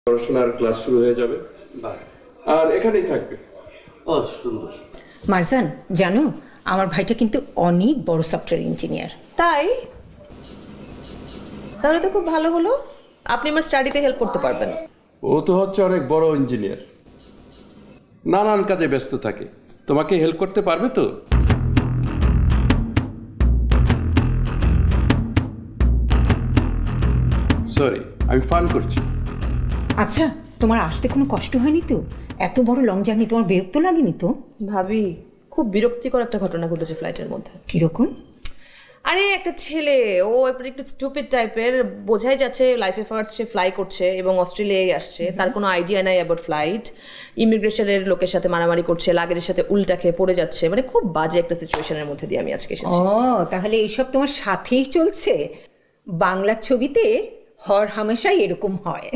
পড়াশোনার ক্লাস শুরু হয়ে যাবে আর এখানেই থাকবে। ও সুন্দর। মারজান, জানো আমার ভাইটা কিন্তু অনেক বড় সফটওয়্যার ইঞ্জিনিয়ার। তাই? তাহলে তো খুব ভালো হলো, আপনি আমার স্টাডিতে হেল্প করতে পারবেন। ও তো হচ্ছে অনেক বড় ইঞ্জিনিয়ার, নানান কাজে ব্যস্ত থাকে, তোমাকে হেল্প করতে পারবে তো? সরি, আমি ফান করছি। আচ্ছা, তোমার আসতে কোনো কষ্ট হয়নি তো? এত বড় লং জার্নি তোমার বিরক্ত লাগেনি তো? ভাবি, খুব বিরক্তিকর একটা ঘটনা ঘটেছে ফ্লাইটের মধ্যে। কিরকম? আরে একটা ছেলে, ও একটু স্টুপিড টাইপের, বোঝাই যাচ্ছে লাইফে ফার্স্ট সে ফ্লাই করছে এবং অস্ট্রেলিয়ায় আসছে, তার কোনো আইডিয়া নাই অ্যাবাউট ফ্লাইট। ইমিগ্রেশনের লোকের সাথে মারামারি করছে, লাগেজের সাথে উল্টা খেয়ে পড়ে যাচ্ছে, মানে খুব বাজে একটা সিচুয়েশনের মধ্যে দিয়ে আমি আজকে এসেছি। ও, তাহলে এইসব তোমার সাথেই চলছে? বাংলার ছবিতে হর হামেশাই এরকম হয়।